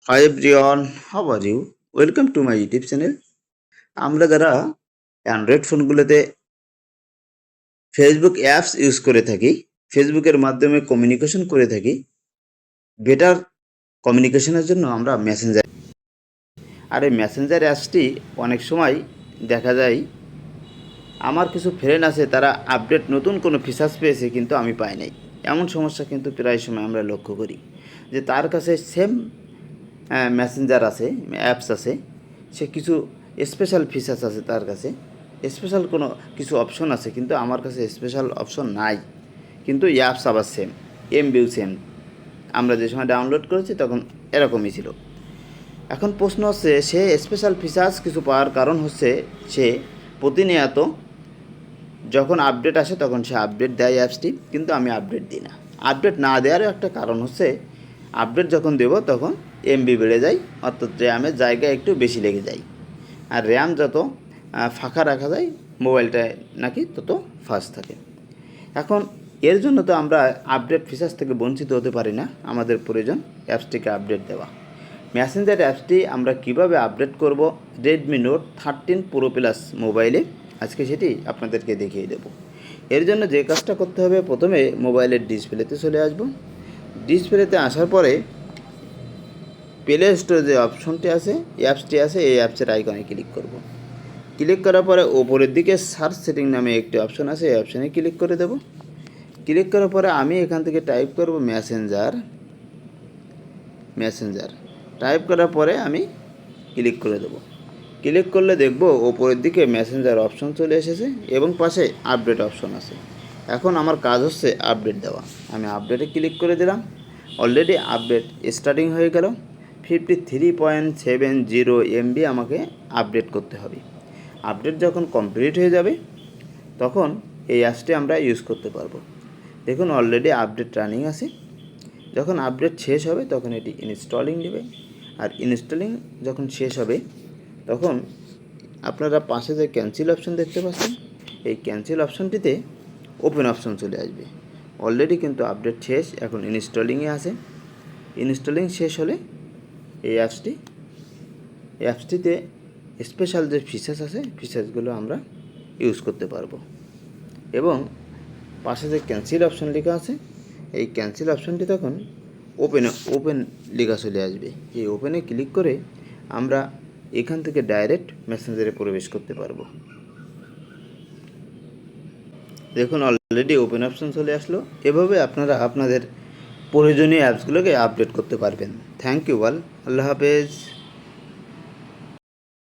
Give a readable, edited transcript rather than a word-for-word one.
Hi everyone, how are you? Welcome to my YouTube channel. আমরা যারা Android ফোনগুলোতে Facebook apps use করে থাকি, ফেসবুকের মাধ্যমে কমিউনিকেশন করে থাকি, বেটার কমিউনিকেশনের জন্য আমরা মেসেঞ্জার, আর এই মেসেঞ্জার অ্যাপসটি অনেক সময় দেখা যায় আমার কিছু ফ্রেন্ড আছে তারা আপডেট নতুন কোনো ফিচার্স পেয়েছে কিন্তু আমি পাই নাই। এমন সমস্যা কিন্তু প্রায় সময় আমরা লক্ষ্য করি যে তার কাছে সেম মেসেঞ্জার আছে, অ্যাপস আছে, সে কিছু স্পেশাল ফিচার্স আছে তার কাছে, স্পেশাল কোনো কিছু অপশন আছে, কিন্তু আমার কাছে স্পেশাল অপশন নাই, কিন্তু অ্যাপস আবার সেম, এমবিও সেম। আমরা যে সময় ডাউনলোড করেছি তখন এরকমই ছিল। এখন প্রশ্ন হচ্ছে সে স্পেশাল ফিচার্স কিছু পাওয়ার কারণ হচ্ছে সে প্রতিনিয়ত যখন আপডেট আসে তখন সে আপডেট দেয় অ্যাপসটি, কিন্তু আমি আপডেট দিই না। আপডেট না দেওয়ারও একটা কারণ হচ্ছে আপডেট যখন দেব তখন এমবি বেড়ে যায়, অর্থাৎ র্যামের জায়গা একটু বেশি লেগে যায়, আর র্যাম যত ফাঁকা রাখা যায় মোবাইলটায় নাকি তত ফাস্ট থাকে। এখন এর জন্য তো আমরা আপডেট ফিচার্স থেকে বঞ্চিত হতে পারি না, আমাদের প্রয়োজন অ্যাপসটিকে আপডেট দেওয়া। মেসেঞ্জার অ্যাপসটি আমরা কিভাবে আপডেট করব রেডমি নোট 13 প্রো প্লাস মোবাইলে, আজকে সেটি আপনাদেরকে দেখিয়ে দেব। এর জন্য যে কাজটা করতে হবে, প্রথমে মোবাইলের ডিসপ্লেতে চলে আসব। ডিসপ্লেতে আসার পরে প্লে স্টোরে যে অপশনটি আছে, অ্যাপসটি আছে, এই অ্যাপসের আইকনে ক্লিক করব। ক্লিক করার পরে ওপরের দিকে সার্চ সেটিং নামে একটি অপশন আছে, এই অপশানে ক্লিক করে দেব। ক্লিক করার পরে আমি এখান থেকে টাইপ করব মেসেঞ্জার। টাইপ করার পরে আমি ক্লিক করে দেব। ক্লিক করলে দেখব ওপরের দিকে মেসেঞ্জার অপশন চলে এসেছে এবং পাশে আপডেট অপশন আছে। এখন আমার কাজ হচ্ছে আপডেট দেওয়া। আমি আপডেটে ক্লিক করে দিলাম। অলরেডি আপডেট স্টার্টিং হয়ে গেল। 53.70 MB আমাকে আপডেট করতে হবে। আপডেট যখন কমপ্লিট হয়ে যাবে তখন এই অ্যাপসটি আমরা ইউজ করতে পারবো। দেখুন অলরেডি আপডেট রানিং আছে। যখন আপডেট শেষ হবে তখন এটি ইনস্টলিং নেবে, আর ইনস্টলিং যখন শেষ হবে তখন আপনারা পাশে যে ক্যান্সেল অপশন দেখতে পাচ্ছেন, এই ক্যান্সেল অপশনটিতে ওপেন অপশন চলে আসবে। অলরেডি কিন্তু আপডেট শেষ, এখন ইনস্টলিংয়ে আছে। ইনস্টলিং শেষ হলে এই অ্যাপসটিতে স্পেশাল যে ফিচার্স আছে, ফিচার্সগুলো আমরা ইউজ করতে পারবো। এবং পাশে যে ক্যান্সেল অপশন লেখা আছে, এই ক্যান্সেল অপশনটি তখন ওপেন লেখা চলে আসবে। এই ওপেনে ক্লিক করে আমরা এখান থেকে ডাইরেক্ট মেসেঞ্জারে প্রবেশ করতে পারবো। দেখুন অলরেডি ওপেন অপশন চলে আসলো। এভাবে আপনারা আপনাদের প্রয়োজনীয় অ্যাপসগুলোকে আপডেট করতে পারবেন। থ্যাংক ইউ অল, আল্লাহ হাফেজ।